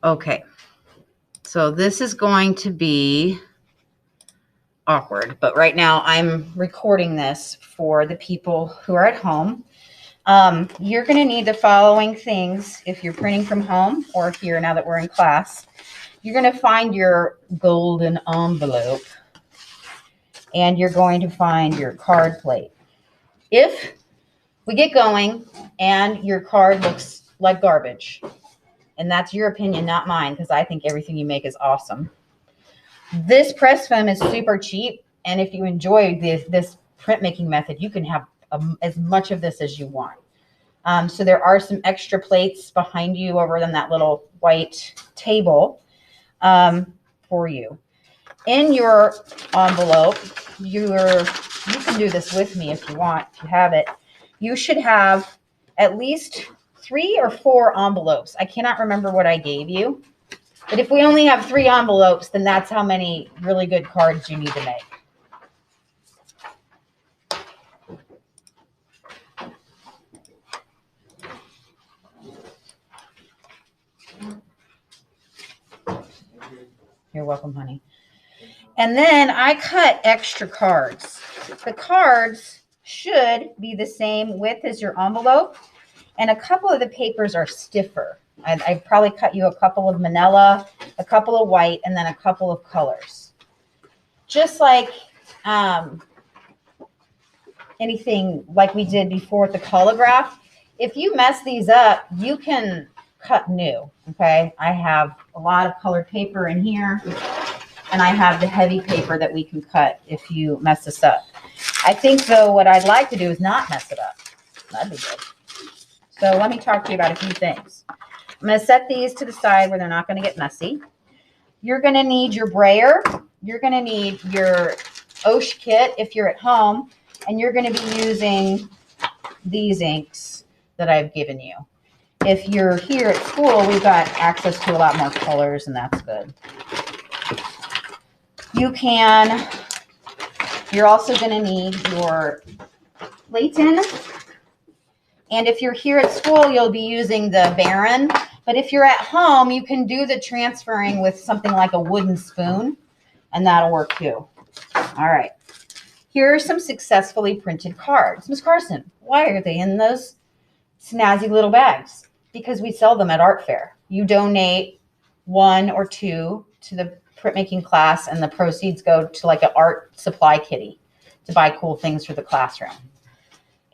Okay. So this is going to be awkward, but right now I'm recording this for the people who are at home. You're going to need the following things if you're printing from home or here now that we're in class. You're going to find your golden envelope and you're going to find your card plate. If we get going and your card looks like garbage, and that's your opinion, not mine, because I think everything you make is awesome. This press foam is super cheap, and if you enjoy this printmaking method, you can have as much of this as you want. So there are some extra plates behind you over on that little white table for you. In your envelope, you can do this with me if you want, if you have it. You should have at least 3 or 4 envelopes. I cannot remember what I gave you. But if we only have 3 envelopes, then that's how many really good cards you need to make. You're welcome, honey. And then I cut extra cards. The cards should be the same width as your envelope, and a couple of the papers are stiffer. I probably cut you a couple of manila, a couple of white, and then a couple of colors. Just like anything like we did before with the Collagraph, if you mess these up, you can cut new, okay? I have a lot of colored paper in here, and I have the heavy paper that we can cut if you mess this up. I think, though, what I'd like to do is not mess it up. That'd be good. So let me talk to you about a few things. I'm going to set these to the side where they're not going to get messy. You're going to need your brayer. You're going to need your Osh kit if you're at home, and you're going to be using these inks that I've given you. If you're here at school, we've got access to a lot more colors, and that's good. You're also going to need your Layton. And if you're here at school, you'll be using the Baron. But if you're at home, you can do the transferring with something like a wooden spoon, and that'll work too. All right. Here are some successfully printed cards. Ms. Carson, why are they in those snazzy little bags? Because we sell them at Art Fair. You donate 1 or 2 to the printmaking class, and the proceeds go to like an art supply kitty to buy cool things for the classroom.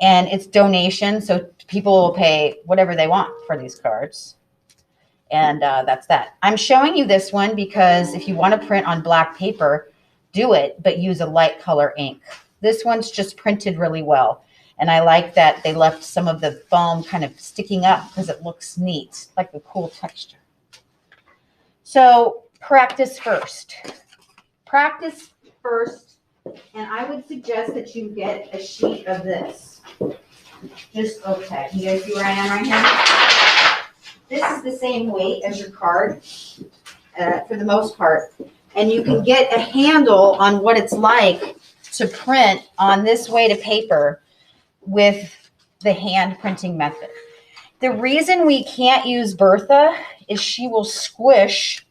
And it's donation, so people will pay whatever they want for these cards. And that's that. I'm showing you this one because if you want to print on black paper, do it, but use a light color ink. This one's just printed really well. And I like that they left some of the foam kind of sticking up because it looks neat, like a cool texture. So practice first. Practice first, and I would suggest that you get a sheet of this. Just, okay, you guys see where I am right here? This is the same weight as your card for the most part. And you can get a handle on what it's like to print on this weight of paper with the hand printing method. The reason we can't use Bertha is she will squish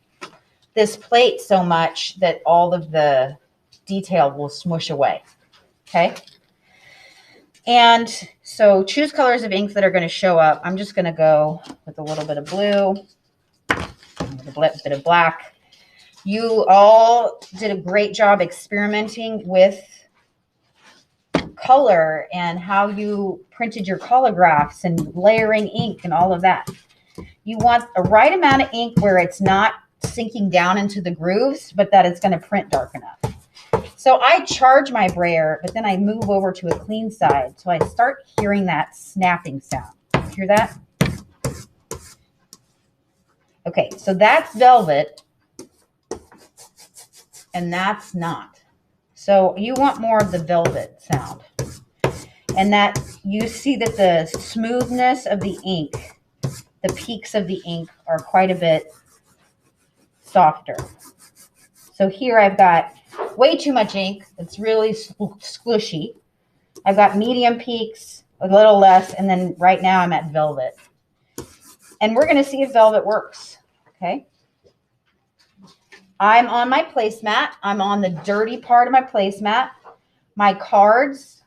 this plate so much that all of the detail will smush away, okay? And so choose colors of ink that are going to show up. I'm just going to go with a little bit of blue, a bit of black. You all did a great job experimenting with color and how you printed your collagraphs and layering ink and all of that. You want a right amount of ink where it's not sinking down into the grooves, but that it's going to print dark enough. So I charge my brayer, but then I move over to a clean side. So I start hearing that snapping sound. Hear that? Okay, so that's velvet, and that's not. So you want more of the velvet sound. And that you see that the smoothness of the ink, the peaks of the ink are quite a bit softer. So here I've got way too much ink. It's really squishy. I've got medium peaks, a little less, and then right now I'm at velvet. And we're going to see if velvet works. Okay. I'm on my placemat. I'm on the dirty part of my placemat. My cards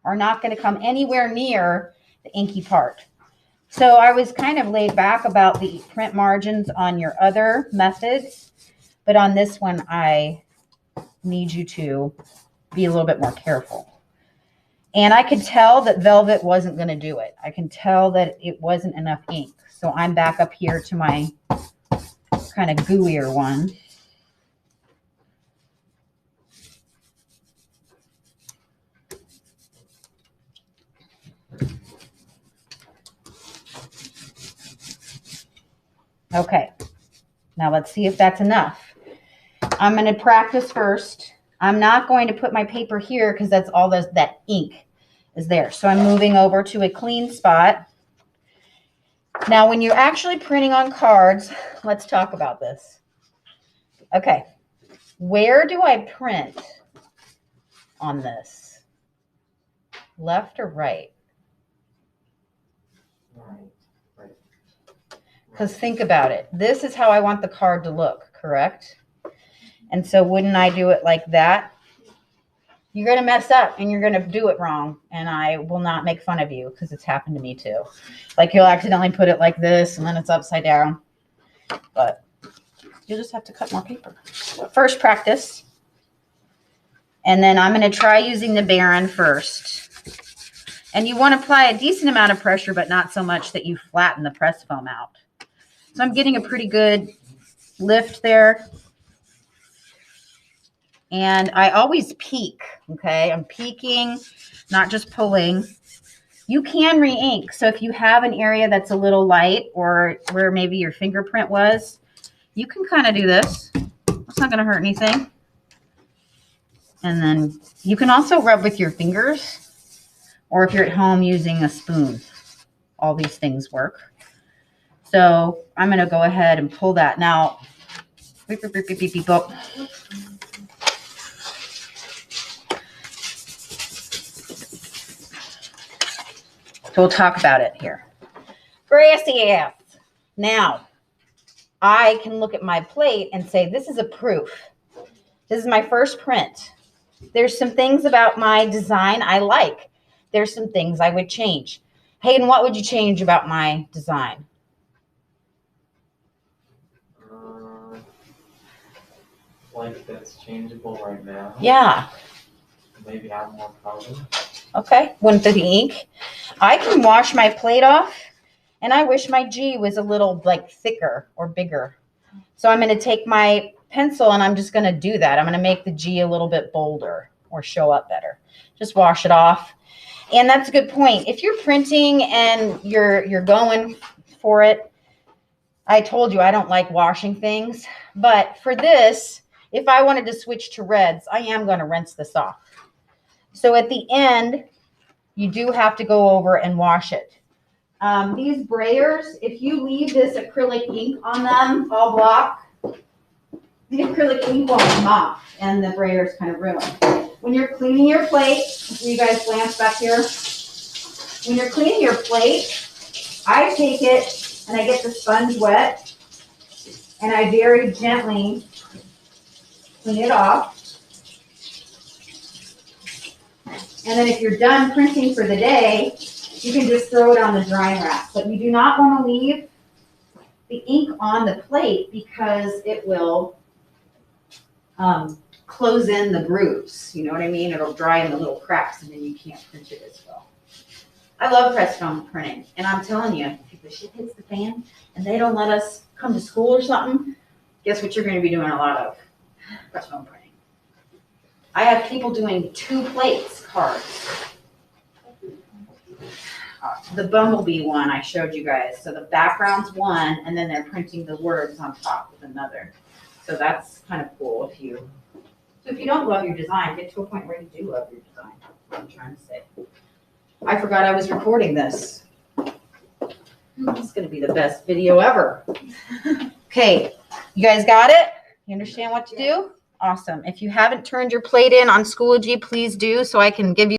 are not going to come anywhere near the inky part. So I was kind of laid back about the print margins on your other methods, but on this one, I need you to be a little bit more careful. And I could tell that Velvet wasn't going to do it. I can tell that it wasn't enough ink. So I'm back up here to my kind of gooier one. Okay, now let's see if that's enough. I'm going to practice first. I'm not going to put my paper here because that's all that ink is there. So I'm moving over to a clean spot. Now, when you're actually printing on cards, let's talk about this. Okay, where do I print on this? Left or right? Right. Because think about it. This is how I want the card to look, correct? And so wouldn't I do it like that? You're going to mess up and you're going to do it wrong. And I will not make fun of you because it's happened to me too. Like you'll accidentally put it like this and then it's upside down. But you'll just have to cut more paper. But first practice. And then I'm going to try using the Baron first. And you want to apply a decent amount of pressure, but not so much that you flatten the press foam out. So I'm getting a pretty good lift there. And I always peek, okay? I'm peeking, not just pulling. You can re-ink. So if you have an area that's a little light or where maybe your fingerprint was, you can kind of do this. It's not going to hurt anything. And then you can also rub with your fingers or if you're at home using a spoon. All these things work. So I'm going to go ahead and pull that. Now, beep, beep, beep, beep, beep, beep, beep. So we'll talk about it here. Grassy ass. Now, I can look at my plate and say, this is a proof. This is my first print. There's some things about my design I like. There's some things I would change. Hayden, what would you change about my design? Like that's changeable right now. Yeah. Maybe have more color. Okay, with the ink. I can wash my plate off, and I wish my G was a little like thicker or bigger. So I'm going to take my pencil and I'm just going to do that. I'm going to make the G a little bit bolder or show up better. Just wash it off. And that's a good point. If you're printing and you're going for it, I told you I don't like washing things. But for this, if I wanted to switch to reds, I am going to rinse this off. So at the end, you do have to go over and wash it. These brayers, if you leave this acrylic ink on them all block, the acrylic ink won't come off and the brayers kind of ruin. When you're cleaning your plate, you guys glance back here. When you're cleaning your plate, I take it and I get the sponge wet and I very gently clean it off. And then if you're done printing for the day, you can just throw it on the drying rack. But you do not want to leave the ink on the plate because it will close in the grooves. You know what I mean? It'll dry in the little cracks and then you can't print it as well. I love press foam printing. And I'm telling you, if the shit hits the fan and they don't let us come to school or something, guess what you're going to be doing a lot of? Press foam printing. I have people doing 2 plates cards. The Bumblebee one I showed you guys. So the background's one, and then they're printing the words on top with another. So that's kind of cool if you don't love your design, get to a point where you do love your design. That's what I'm trying to say. I forgot I was recording this. This is going to be the best video ever. Okay, you guys got it? You understand what to do? Awesome. If you haven't turned your plate in on Schoology, please do so I can give you